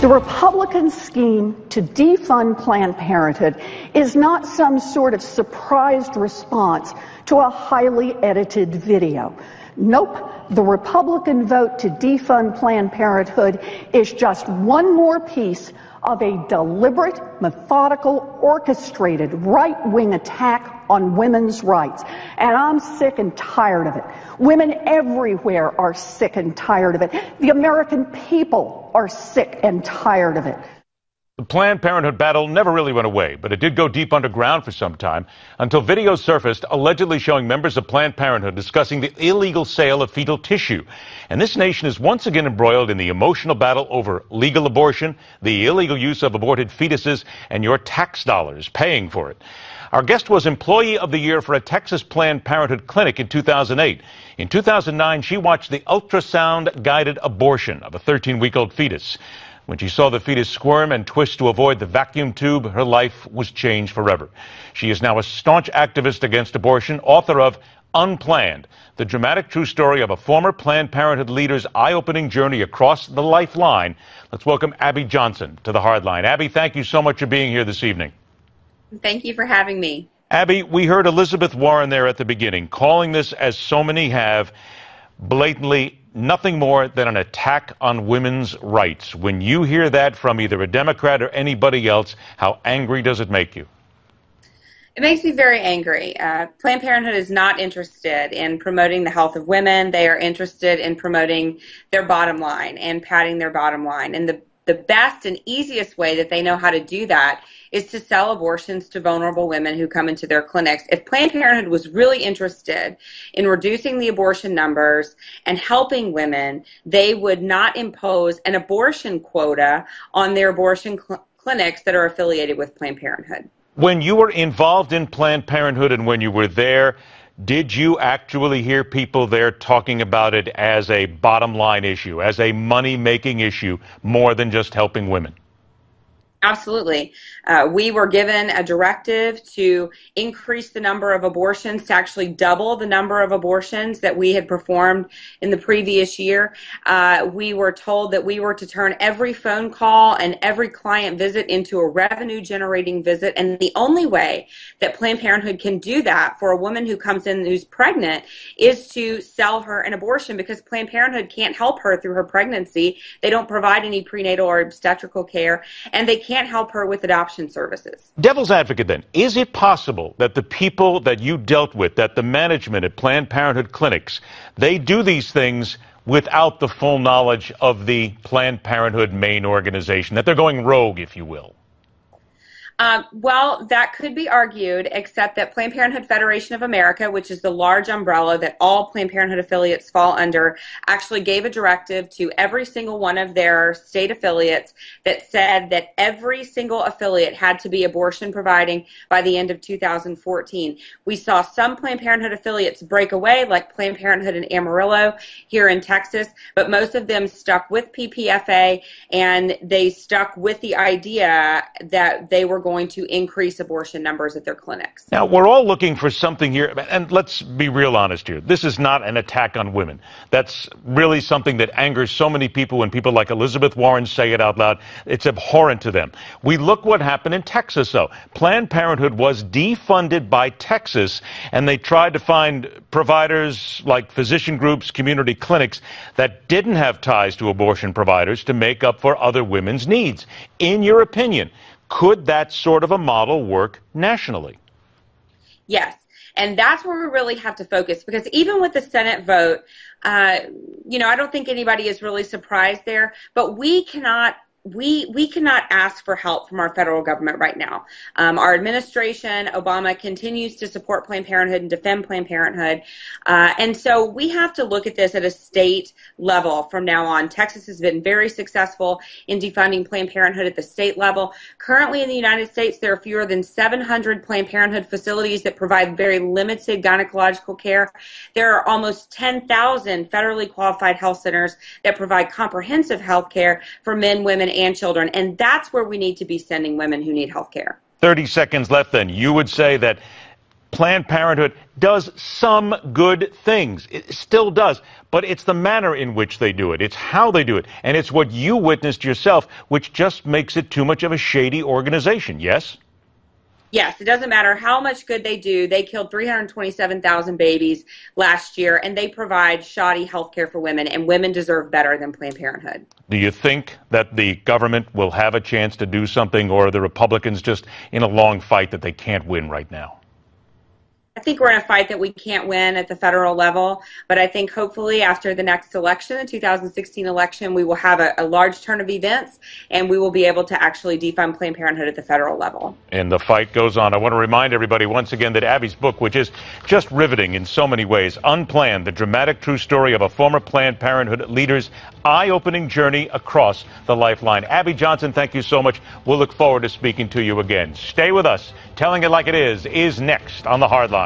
The Republican scheme to defund Planned Parenthood is not some sort of surprised response to a highly edited video. Nope, the Republican vote to defund Planned Parenthood is just one more piece of a deliberate, methodical, orchestrated right-wing attack on women's rights. And I'm sick and tired of it. Women everywhere are sick and tired of it. The American people are sick and tired of it. The Planned Parenthood battle never really went away, but it did go deep underground for some time until videos surfaced allegedly showing members of Planned Parenthood discussing the illegal sale of fetal tissue. And this nation is once again embroiled in the emotional battle over legal abortion, the illegal use of aborted fetuses, and your tax dollars paying for it. Our guest was Employee of the Year for a Texas Planned Parenthood clinic in 2008. In 2009, she watched the ultrasound-guided abortion of a 13-week-old fetus. When she saw the fetus squirm and twist to avoid the vacuum tube, her life was changed forever. She is now a staunch activist against abortion, author of Unplanned, the dramatic true story of a former Planned Parenthood leader's eye-opening journey across the lifeline. Let's welcome Abby Johnson to the Hardline. Abby, thank you so much for being here this evening. Thank you for having me. Abby, we heard Elizabeth Warren there at the beginning, calling this, as so many have, blatantly nothing more than an attack on women's rights. When you hear that from either a Democrat or anybody else, how angry does it make you? It makes me very angry. Planned Parenthood is not interested in promoting the health of women. They are interested in promoting their bottom line and padding their bottom line. And the best and easiest way that they know how to do that is to sell abortions to vulnerable women who come into their clinics. If Planned Parenthood was really interested in reducing the abortion numbers and helping women, they would not impose an abortion quota on their abortion clinics that are affiliated with Planned Parenthood. When you were involved in Planned Parenthood and when you were there, did you actually hear people there talking about it as a bottom line issue, as a money-making issue, more than just helping women? Absolutely. We were given a directive to increase the number of abortions, to actually double the number of abortions that we had performed in the previous year. We were told that we were to turn every phone call and every client visit into a revenue-generating visit. And the only way that Planned Parenthood can do that for a woman who comes in who's pregnant is to sell her an abortion, because Planned Parenthood can't help her through her pregnancy. They don't provide any prenatal or obstetrical care, and they can't help her with adoption services. Devil's advocate then, is it possible that the people that you dealt with, that the management at Planned Parenthood clinics, they do these things without the full knowledge of the Planned Parenthood main organization, that they're going rogue, if you will? Well, that could be argued, except that Planned Parenthood Federation of America, which is the large umbrella that all Planned Parenthood affiliates fall under, actually gave a directive to every single one of their state affiliates that said that every single affiliate had to be abortion providing by the end of 2014. We saw some Planned Parenthood affiliates break away, like Planned Parenthood in Amarillo here in Texas, but most of them stuck with PPFA, and they stuck with the idea that they were going to increase abortion numbers at their clinics. Now, we're all looking for something here, and let's be real honest here. This is not an attack on women. That's really something that angers so many people when people like Elizabeth Warren say it out loud. It's abhorrent to them. We look what happened in Texas, though. Planned Parenthood was defunded by Texas, and they tried to find providers like physician groups, community clinics that didn't have ties to abortion providers to make up for other women's needs. In your opinion, could that sort of a model work nationally? Yes, and that's where we really have to focus, because even with the Senate vote, I don't think anybody is really surprised there, but we cannot ask for help from our federal government right now. Our administration, Obama, continues to support Planned Parenthood and defend Planned Parenthood. And so we have to look at this at a state level from now on. Texas has been very successful in defunding Planned Parenthood at the state level. Currently in the United States, there are fewer than 700 Planned Parenthood facilities that provide very limited gynecological care. There are almost 10,000 federally qualified health centers that provide comprehensive health care for men, women, and children, and that's where we need to be sending women who need health care. 30 seconds left then. You would say that Planned Parenthood does some good things. It still does. But it's the manner in which they do it. It's how they do it. And it's what you witnessed yourself, which just makes it too much of a shady organization, yes? Yes, it doesn't matter how much good they do. They killed 327,000 babies last year, and they provide shoddy health care for women, and women deserve better than Planned Parenthood. Do you think that the government will have a chance to do something, or are the Republicans just in a long fight that they can't win right now? I think we're in a fight that we can't win at the federal level, but I think hopefully after the next election, the 2016 election, we will have a large turn of events, and we will be able to actually defund Planned Parenthood at the federal level. And the fight goes on. I want to remind everybody once again that Abby's book, which is just riveting in so many ways, Unplanned, the dramatic true story of a former Planned Parenthood leader's eye-opening journey across the lifeline. Abby Johnson, thank you so much. We'll look forward to speaking to you again. Stay with us. Telling It Like It is next on The Hard Line.